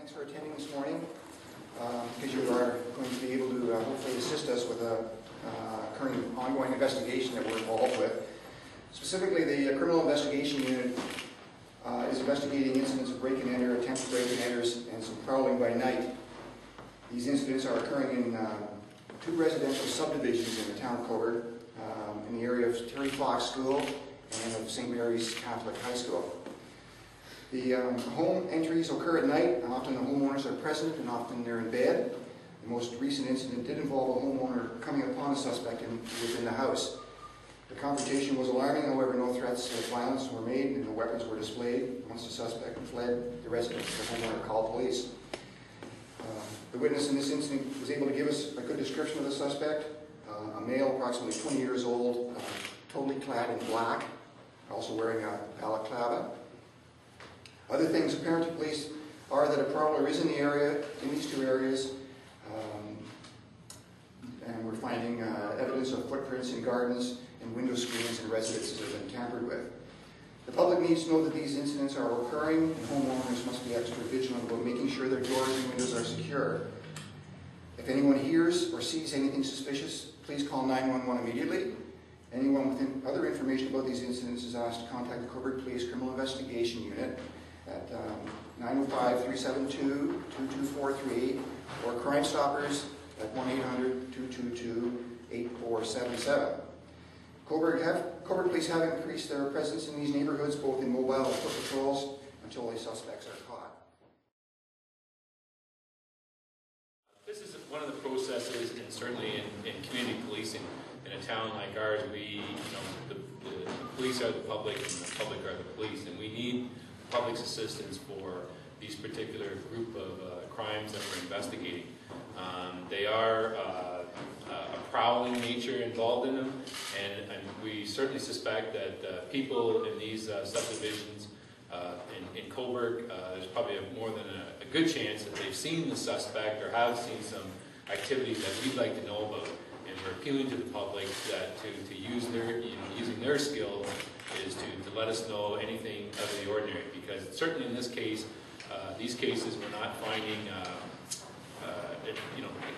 Thanks for attending this morning, because you are going to be able to hopefully assist us with a current ongoing investigation that we're involved with. Specifically, the Criminal Investigation Unit is investigating incidents of break-and-enter, attempted break-and-enters, and some prowling by night. These incidents are occurring in two residential subdivisions in the town of Cobourg, in the area of Terry Fox School and of St. Mary's Catholic High School. The home entries occur at night. Often the homeowners are present and often they're in bed. The most recent incident did involve a homeowner coming upon a suspect within the house. The confrontation was alarming, however no threats of violence were made and no weapons were displayed. Once the suspect fled the residence, the homeowner called police. The witness in this incident was able to give us a good description of the suspect. A male, approximately 20 years old, totally clad in black, also wearing a balaclava. Other things apparent to police are that a prowler is in the area, in these two areas, and we're finding evidence of footprints in gardens and window screens and residences that have been tampered with. The public needs to know that these incidents are occurring, and homeowners must be extra vigilant about making sure their doors and windows are secure. If anyone hears or sees anything suspicious, please call 911 immediately. Anyone with other information about these incidents is asked to contact the Cobourg Police Criminal Investigation Unit at 905-372-2243 or Crime Stoppers at 1-800-222-8477. Cobourg Police have increased their presence in these neighborhoods, both in mobile and foot patrols, until the suspects are caught. This is one of the processes, and certainly in community policing, in a town like ours, the police are the public and the public are the police, and we need public's assistance for these particular group of crimes that we're investigating. They are a prowling nature involved in them, and we certainly suspect that people in these subdivisions in Cobourg, there's probably more than a good chance that they've seen the suspect or have seen some activities that we'd like to know about. And we're appealing to the public that to use their, using their skills is to let us know anything out of the ordinary. Because certainly in this case, these cases we're not finding. It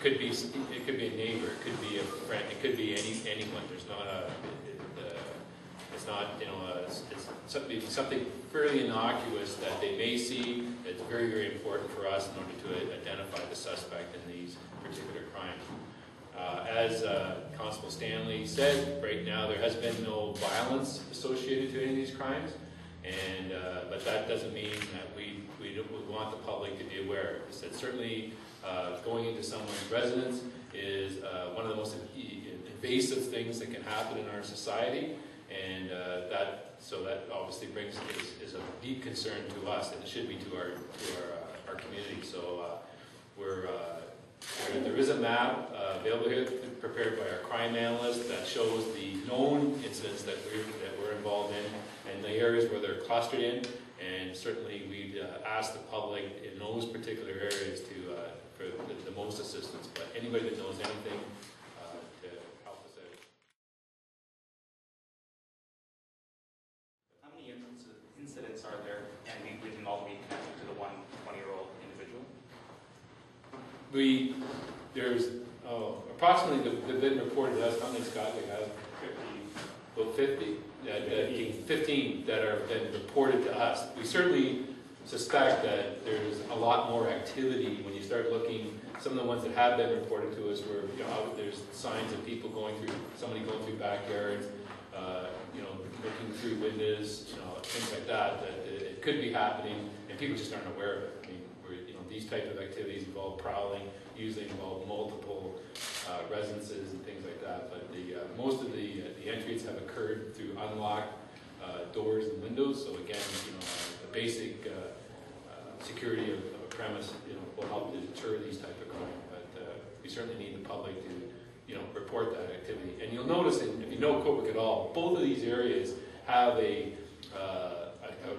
could be a neighbor, it could be a friend, it could be anyone. There's not it's not it's something fairly innocuous that they may see. It's very, very important for us in order to identify the suspect in these particular crimes. As Constable Stanley said, right now there has been no violence associated to any of these crimes, and but that doesn't mean that we want the public to be aware. He said certainly going into someone's residence is one of the most invasive things that can happen in our society, and that obviously is a deep concern to us, and it should be to our community. So there is a map available here, prepared by our crime analyst, that shows the known incidents that we're involved in and the areas where they're clustered in. And certainly we'd ask the public in those particular areas for the most assistance. But anybody that knows anything to help us out. How many incidents are there, and we can all be connected to the 20-year-old individual? There's approximately that have been reported to us. How many, Scott? We have 15 that have been reported to us. We certainly suspect that there's a lot more activity when you start looking. Some of the ones that have been reported to us were, there's signs of people somebody going through backyards, looking through windows, things like that. That it could be happening, and people just aren't aware of it. I mean, these types of activities involve prowling, usually involve multiple residences and things like that. But most of the entries have occurred through unlocked doors and windows. So again, the basic security of a premise, will help to deter these type of crime. But we certainly need the public to, report that activity. And you'll notice, if you know Cobourg at all, both of these areas have a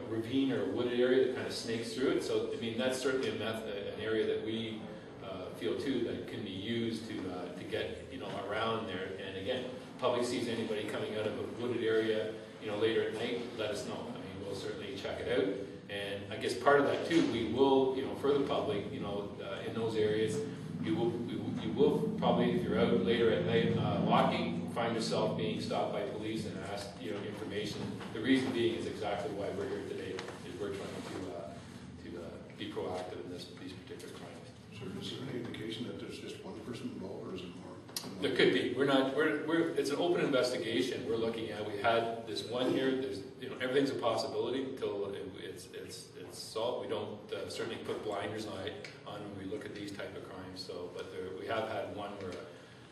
ravine or a wooded area that kind of snakes through it. So I mean, that's certainly an area that we feel too that can be used to get around there. And again, public sees anybody coming out of a wooded area later at night, let us know. I mean, we'll certainly check it out. And I guess part of that too, we will, for the public, in those areas, you will probably, if you're out later at night walking, find yourself being stopped by police and asked, information. The reason being is exactly why we're here today, is we're trying to be proactive in these particular crimes. So is there any indication that there's just one person involved, or is it more? There could be. It's an open investigation. We're looking at. We had this one here. There's, everything's a possibility until it's solved. We don't certainly put blinders on when we look at these type of crimes. So, but we have had one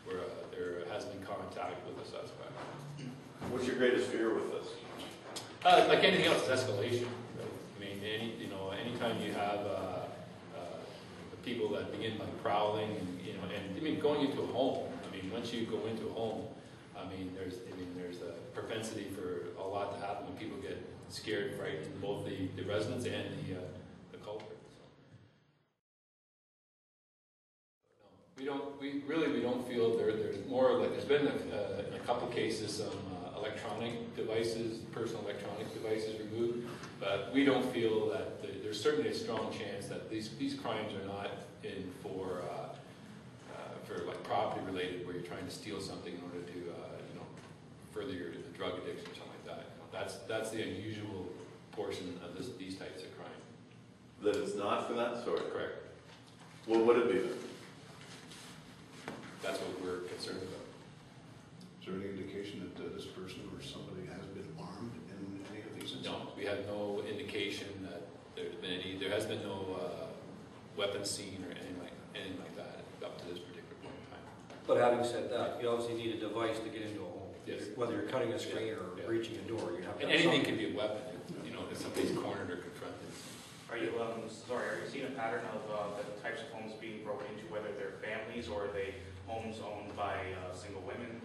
where there has been contact with a suspect. What's your greatest fear with this? Like anything else, it's escalation. I mean, anytime you have people that begin by prowling, and going into a home. I mean, once you go into a home, there's a propensity for a lot to happen when people get scared, frightened, both the residents and the culprit. So. We don't feel there's more like there's been in a couple cases some electronic devices, personal electronic devices removed, but we don't feel that there's certainly a strong chance that these crimes are not in for like property related, where you're trying to steal something in order to further your drug addiction or something like that. That's the unusual portion of these types of crime. That it's not for that sort? Correct. What would it be then? That's what we're concerned about. Is there any indication that this person or somebody has been armed in any of these incidents? No, we have no indication that there's been any. There has been no weapons seen or anything like that up to this particular point in time. But having said that, you obviously need a device to get into a home. Yes. Whether you're cutting a screen or breaching a door, you have to And have anything something. can be a weapon, if somebody's cornered or confronted. Are you seeing a pattern of the types of homes being broken into, whether they're families or are they homes owned by single women?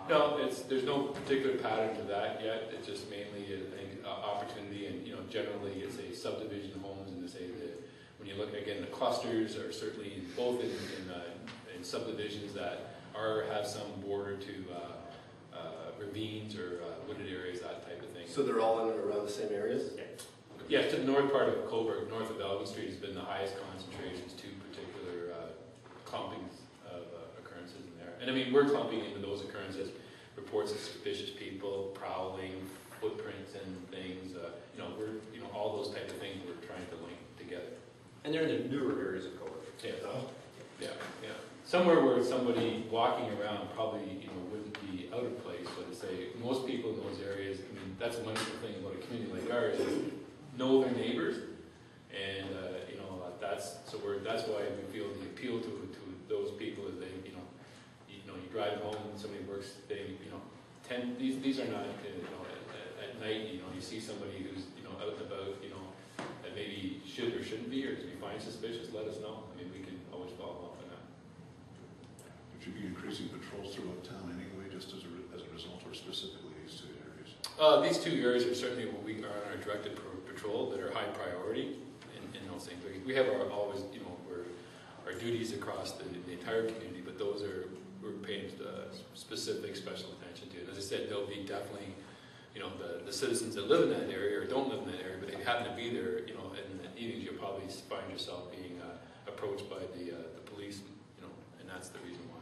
No, there's no particular pattern to that yet. It's just mainly an opportunity, and generally it's a subdivision homes, and they say that when you look again, the clusters are certainly both in subdivisions that have some border to ravines or wooded areas, that type of thing. So they're all in and around the same areas? Yeah. Yes, to the north part of Cobourg, north of Elgin Street, has been the highest concentrations, two particular clumpings of occurrences in there. And we're clumping into those occurrences, reports of suspicious people, prowling, footprints and things, all those type of things we're trying to link together. And they're in the newer areas of Cobourg. Yeah. Somewhere where somebody walking around probably, wouldn't be out of place, but to say most people in those areas, that's a wonderful thing about a community like ours, is know their neighbors, and that's why we feel the appeal to those people is they, you drive home and somebody works, these are not, at night, you see somebody who's, out and about, that maybe should or shouldn't be, or if you find suspicious, let us know. We can always follow up on that. Would you be increasing patrols throughout town anyway, just as a result, or specifically these two areas? These two areas are certainly what we are on our directed patrol that are high priority in those things. We have our duties across the entire community, but those we're paying specific special attention to. And as I said, there'll be definitely, the citizens that live in that area or don't live in that area, but they happen to be there, in the evenings, you'll probably find yourself being approached by the police, and that's the reason why.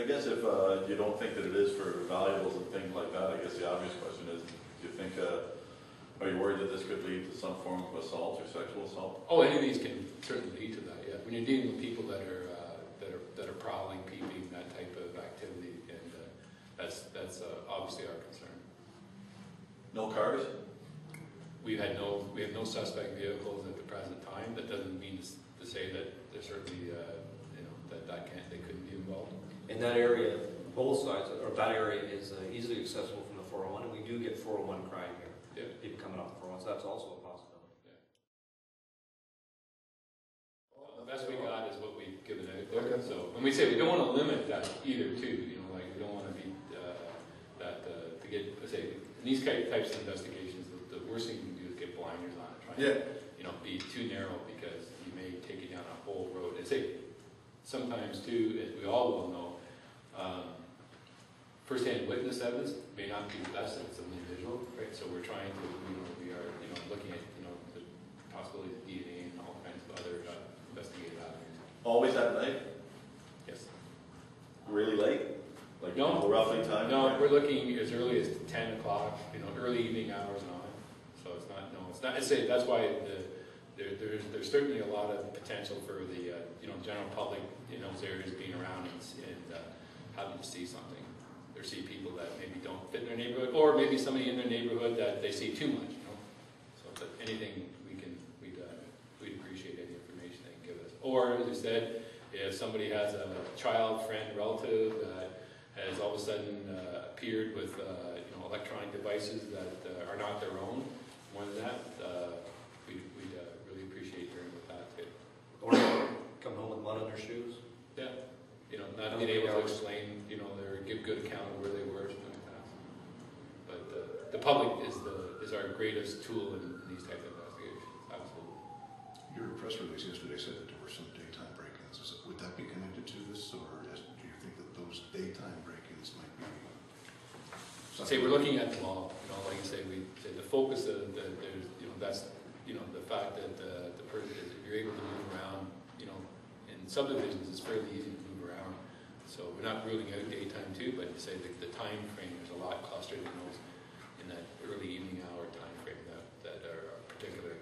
I guess if you don't think that it is for valuables and things like that, I guess the obvious question is, do you think, are you worried that this could lead to some form of assault or sexual assault? Oh, any of these can certainly lead to that, yeah. When you're dealing with people that are prowling, peeping, that type of activity, and that's obviously our concern. No cars? We have no suspect vehicles at the present time. That doesn't mean to say that there's certainly, they couldn't be involved. In that area, both sides, or that area is easily accessible from the 401, and we do get 401 crime here. Yeah. People coming off the 401, so that's also a possibility. Yeah. The best we got is what we've given out there. Okay. So, and we say we don't want to limit that either, too. We don't want to be to get, say, in these types of investigations, the worst thing you can do is get blinders on it, trying to be too narrow, because you may take you down a whole road. And say, sometimes too, as we all will know, first-hand witness evidence may not be the best if it's an individual, right? So we're trying to, we are, looking at, possibilities of DNA and all kinds of other investigative avenues. Always at night? Yes. Really late? Like No. roughly time? No, we're looking as early as 10 o'clock, early evening hours and on. So it's not, I say that's why there's certainly a lot of potential for the, general public in those areas being around and having to see something. Or see people that maybe don't fit in their neighborhood, or maybe somebody in their neighborhood that they see too much, So if anything, we'd appreciate any information they can give us. Or, as I said, if somebody has a child, friend, relative that has all of a sudden appeared with electronic devices that are not their own, more than that, we'd really appreciate hearing about that too. Or come home with mud on their shoes. Yeah, not being able to explain, their give good account of where they were, something like that. But the public is our greatest tool in these type of investigations. Absolutely. Your press release yesterday said that there were some daytime break-ins. Would that be connected to this, or do you think that those daytime break-ins might be? Say we're looking at the law. Like you say, the focus of that's the fact that the person, if you're able to move around, in subdivisions, it's fairly easy to move around. So we're not ruling out daytime too, but you say the time frame, there's a lot clustered in that early evening hour time frame that are a particular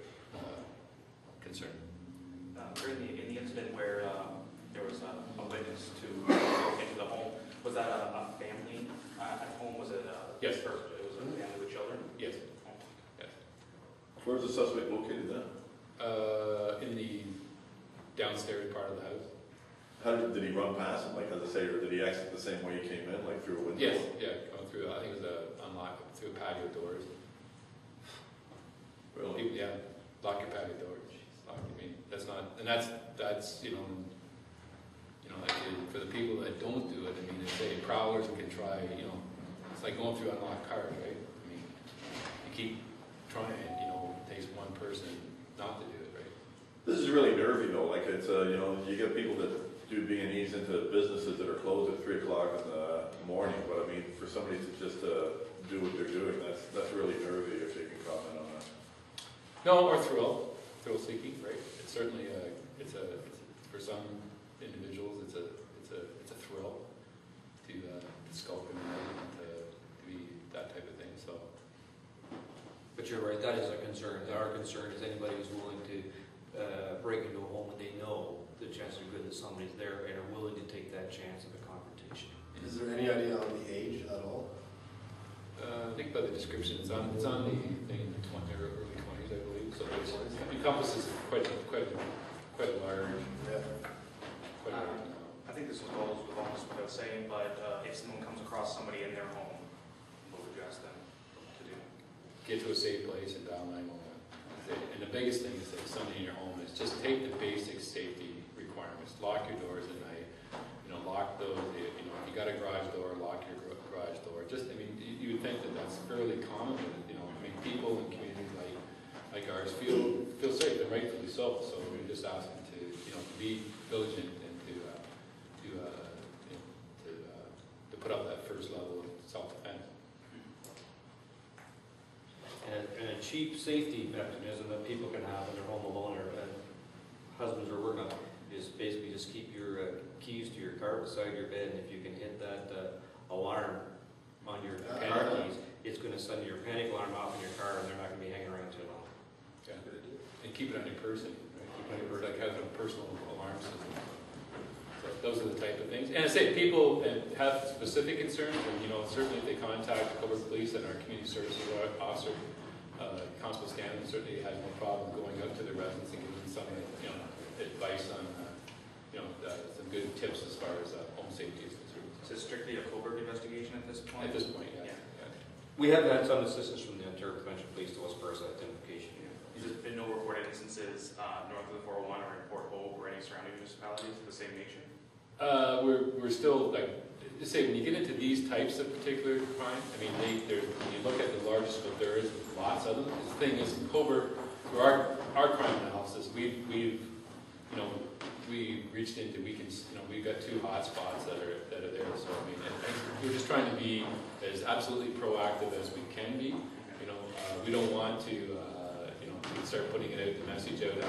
concern. In the incident where there was a witness to go into the home, was that a family at home? Was it Yes. It was a family with children? Yes. Oh. Where's the suspect located then? In the downstairs part of the house. Did he run past him, like as I say, or did he exit the same way he came in, like through a window? Yes, going through, I think it was unlocked through patio doors. Really? Yeah, lock your patio doors. That's not, and that's like for the people that don't do it, if say prowlers can try, it's like going through unlocked cars, right? You keep trying, it takes one person not to do it, right? This is really nervy though, like it's, you get people that do B&Es into businesses that are closed at 3 o'clock in the morning, but for somebody to just do what they're doing, that's really nervy, if you can comment on that. No, or thrill seeking, right? It's certainly it's for some individuals, it's a thrill to skulk in the night and to be that type of thing. So, But you're right, that is a concern. Our concern is anybody who's willing to break into a home and they know the chances are good that somebody's there and are willing to take that chance of a confrontation. Is there any idea on the age at all? I think by the description, it's on the thing in the early 20s, I believe. So it encompasses quite a large. Yeah. I think this goes with almost without saying, but if someone comes across somebody in their home, what would you ask them to do? Get to a safe place and dial 911. And the biggest thing is that somebody in your home is just take the basic safety requirements. Lock your doors at night. Lock those. If you got a garage door, lock your garage door. You would think that that's fairly common, but people in communities like ours feel safe, and rightfully so. So we just ask them to be vigilant and to put up that first level of self-defense. And a cheap safety mechanism that people can have when they're home alone or husbands are working on is basically just keep your keys to your car beside your bed, and if you can hit that alarm on your car keys, it's going to send your panic alarm off in your car, and they're not going to be hanging around too long. Yeah, and keep it on your person, right? Keep it on your person, like having a personal alarm system. So those are the type of things. And I say people have specific concerns, and certainly if they contact the Cobourg Police and our community services officer, Constable Stanton certainly has no problem going out to the residents and giving them some advice on some good tips as far as home safety is concerned. Is it strictly a Cobourg investigation at this point? At this point, yeah. We have had some assistance from the Ontario Provincial Police to us for our identification. There's been no reported instances north of the 401 or in Port Hope or any surrounding municipalities of the same nature? We're still say when you get into these types of particular crime, when you look at the largest, but there is lots of them. The thing is, in Cobourg, through our crime analysis, we've reached into, we've got 2 hotspots that are there. So and we're just trying to be as absolutely proactive as we can be. We don't want to we can start putting it out, the message out